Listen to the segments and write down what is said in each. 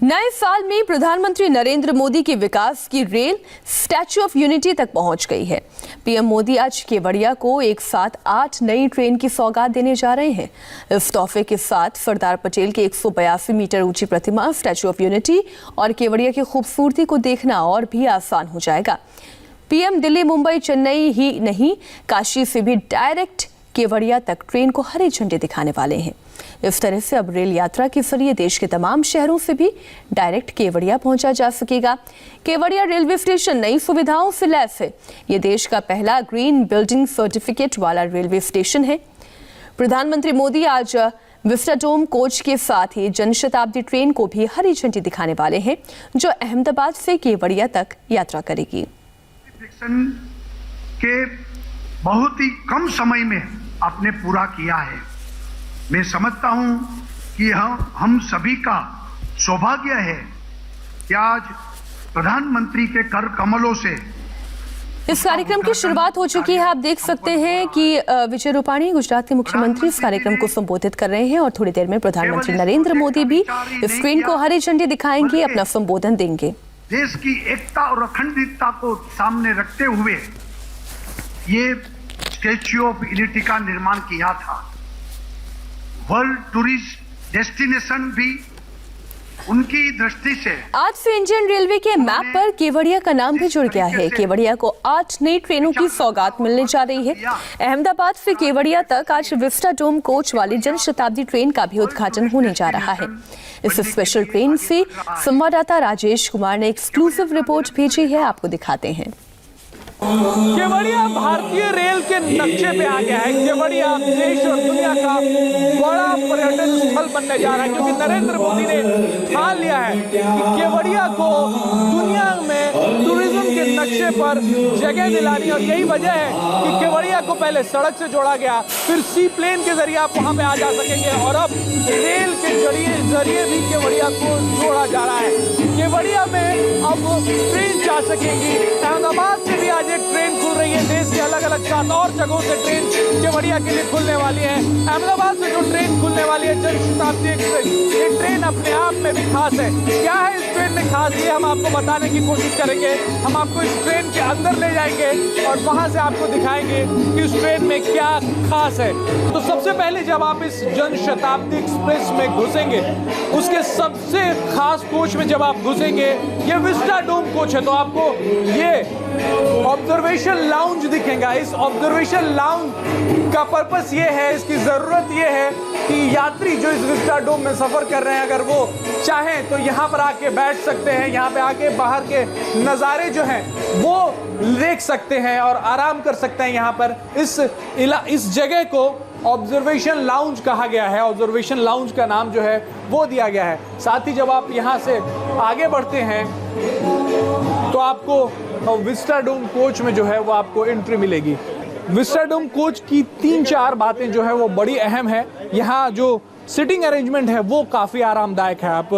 नए साल में प्रधानमंत्री नरेंद्र मोदी की विकास की रेल स्टैच्यू ऑफ यूनिटी तक पहुंच गई है। पीएम मोदी आज केवड़िया को एक साथ 8 नई ट्रेन की सौगात देने जा रहे हैं। इस तोहफे के साथ सरदार पटेल की 182 मीटर ऊंची प्रतिमा, स्टैच्यू ऑफ यूनिटी और केवड़िया की खूबसूरती को देखना और भी आसान हो जाएगा। पीएम दिल्ली, मुंबई, चेन्नई ही नहीं, काशी से भी डायरेक्ट केवड़िया तक ट्रेन को हरी झंडी दिखाने वाले हैं। इस तरह से अब रेल यात्रा के जरिए देश के तमाम शहरों से भी डायरेक्ट केवड़िया पहुंचा जा सकेगा। केवड़िया रेलवे स्टेशन नई सुविधाओं से लैस है। ये देश का पहला ग्रीन बिल्डिंग सर्टिफिकेट वाला रेलवे स्टेशन है। प्रधानमंत्री मोदी आज विस्टाडोम कोच के साथ ही जनशताब्दी ट्रेन को भी हरी झंडी दिखाने वाले हैं, जो अहमदाबाद से केवड़िया तक यात्रा करेगी। के बहुत ही कम समय में आपने पूरा किया है। मैं समझता हूं कि हम सभी का सौभाग्य है कि आज प्रधानमंत्री के कर कमलों से इस कार्यक्रम की शुरुआत हो चुकी है। आप देख सकते हैं कि विजय रूपाणी, गुजरात के मुख्यमंत्री, इस कार्यक्रम को संबोधित कर रहे हैं और थोड़ी देर में प्रधानमंत्री नरेंद्र मोदी भी इस ट्रेन को हरी झंडी दिखाएंगे, अपना संबोधन देंगे। देश की एकता और अखंडता को सामने रखते हुए ये स्टैच्यू ऑफ यूनिटी का निर्माण किया था। वर्ल्ड टूरिस्ट डेस्टिनेशन भी उनकी दृष्टि से आज से इंडियन रेलवे के मैप पर केवड़िया का नाम भी जुड़ गया है। केवड़िया को 8 नई ट्रेनों की सौगात मिलने जा रही है। अहमदाबाद से केवड़िया तक आज विस्टाडोम कोच वाली जनशताब्दी ट्रेन का भी उद्घाटन होने जा रहा है। इस स्पेशल ट्रेन से संवाददाता राजेश कुमार ने एक्सक्लूसिव रिपोर्ट भेजी है, आपको दिखाते हैं। केवड़िया भारतीय रेल के नक्शे पे आ गया है। केवड़िया देश और दुनिया का बड़ा पर्यटन स्थल बनने जा रहा है, क्योंकि नरेंद्र मोदी ने ठान लिया है कि केवड़िया को दुनिया में टूरिज्म के नक्शे पर जगह दिलानी। और यही वजह है कि केवड़िया को पहले सड़क से जोड़ा गया, फिर सी प्लेन के जरिए आप वहां पे आ जा सकेंगे और अब रेल के जरिए भी केवड़िया को जोड़ा जा रहा है। केवड़िया में अब ट्रेन जा सकेंगी। अहमदाबाद से भी आज एक ट्रेन खुल रही है। देश के अलग अलग 7 और जगहों से ट्रेन केवड़िया के लिए खुलने वाली है। अहमदाबाद से जो ट्रेन खुलने वाली है जनशताब्दी एक्सप्रेस, ये ट्रेन अपने आप में भी खास है। क्या है इस ट्रेन में खास, ये हम आपको बताने की कोशिश करेंगे। हम आपको इस ट्रेन के अंदर ले जाएंगे और वहां से आपको दिखाएंगे कि इस ट्रेन में क्या खास है। तो सबसे पहले जब आप इस जनशताब्दी एक्सप्रेस में घुसेंगे, उसके सबसे खास कोच में जब आप घुसेंगे, ये विस्टाडोम कोच है, तो आपको ये ऑब्जर्वेशन लाउंज दिखेगा। इस ऑब्जर्वेशन लाउंज का पर्पस ये है, इसकी जरूरत ये है कि यात्री जो इस विस्टाडोम में सफर कर रहे हैं, अगर वो चाहें तो यहाँ पर आके बैठ सकते हैं। यहाँ पे आके बाहर के नज़ारे जो हैं वो देख सकते हैं और आराम कर सकते हैं। यहाँ पर इस जगह को ऑब्जर्वेशन लाउंज कहा गया है। ऑब्जर्वेशन लाउंज का नाम जो है वो दिया गया है। साथ ही जब आप यहाँ से आगे बढ़ते हैं तो आपको विस्टाडोम कोच में जो है वो आपको एंट्री मिलेगी। विस्टाडोम कोच की 3-4 बातें जो है वो बड़ी अहम है। यहाँ जो सिटिंग अरेंजमेंट है वो काफ़ी आरामदायक है। आप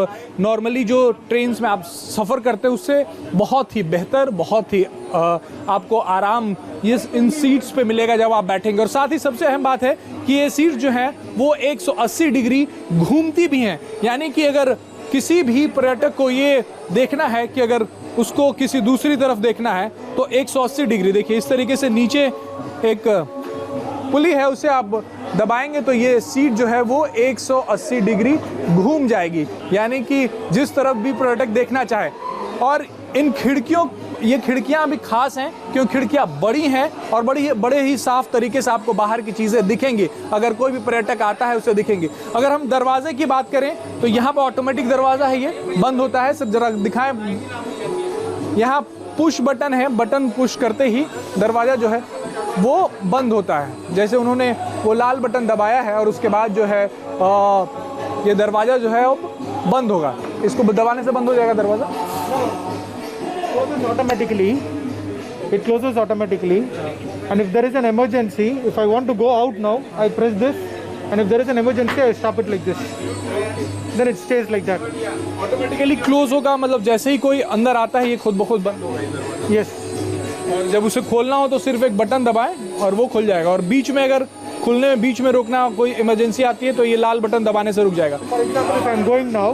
नॉर्मली जो ट्रेन्स में आप सफ़र करते हैं उससे बहुत ही बेहतर, बहुत ही आपको आराम इन सीट्स पे मिलेगा जब आप बैठेंगे। और साथ ही सबसे अहम बात है कि ये सीट्स जो हैं वो 180 डिग्री घूमती भी हैं। यानी कि अगर किसी भी पर्यटक को ये देखना है कि अगर उसको किसी दूसरी तरफ देखना है तो 180 डिग्री, देखिए इस तरीके से नीचे एक पुली है, उसे आप दबाएंगे तो ये सीट जो है वो 180 डिग्री घूम जाएगी। यानी कि जिस तरफ भी पर्यटक देखना चाहे। और इन ये खिड़कियां भी खास हैं क्योंकि खिड़कियां बड़ी हैं और बड़े ही साफ तरीके से आपको बाहर की चीज़ें दिखेंगी। अगर कोई भी पर्यटक आता है उसे दिखेंगी। अगर हम दरवाजे की बात करें तो यहाँ पर ऑटोमेटिक दरवाज़ा है, ये बंद होता है। सब जरा दिखाएं, यहाँ पुश बटन है, बटन पुश करते ही दरवाज़ा जो है वो बंद होता है। जैसे उन्होंने वो लाल बटन दबाया है और उसके बाद जो है ये दरवाज़ा जो है वो बंद होगा। इसको दबाने से बंद हो जाएगा दरवाज़ा। Automatically, it closes automatically, and if there is an emergency, if I want to go out now, I press this, and if there is an emergency, I stop it like this. Then it stays like that. Automatically close होगा, मतलब जैसे ही कोई अंदर आता है ये खुद ब खुद बंद होगा। Yes. और जब उसे खोलना हो तो सिर्फ एक बटन दबाएं और वो खुल जाएगा। और बीच में अगर खुलने में बीच में रोकना, कोई इमरजेंसी आती है तो ये लाल बटन दबाने से रुक जाएगा। For example, if I am going now,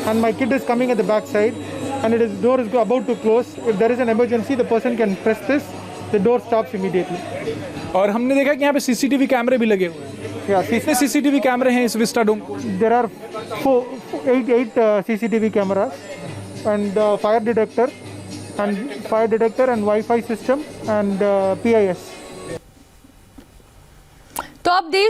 and my kid is coming at the back side, and door is about to close. If there is an emergency, the person can press this, the door stops immediately. और हमने देखा कि यहाँ पे CCTV कैमरे भी लगे हुए हैं। कितने सीसीटीवी कैमरे हैं इस vistadome? There are eight CCTV cameras and fire detector and Wi-Fi system and PIS. तो अब देश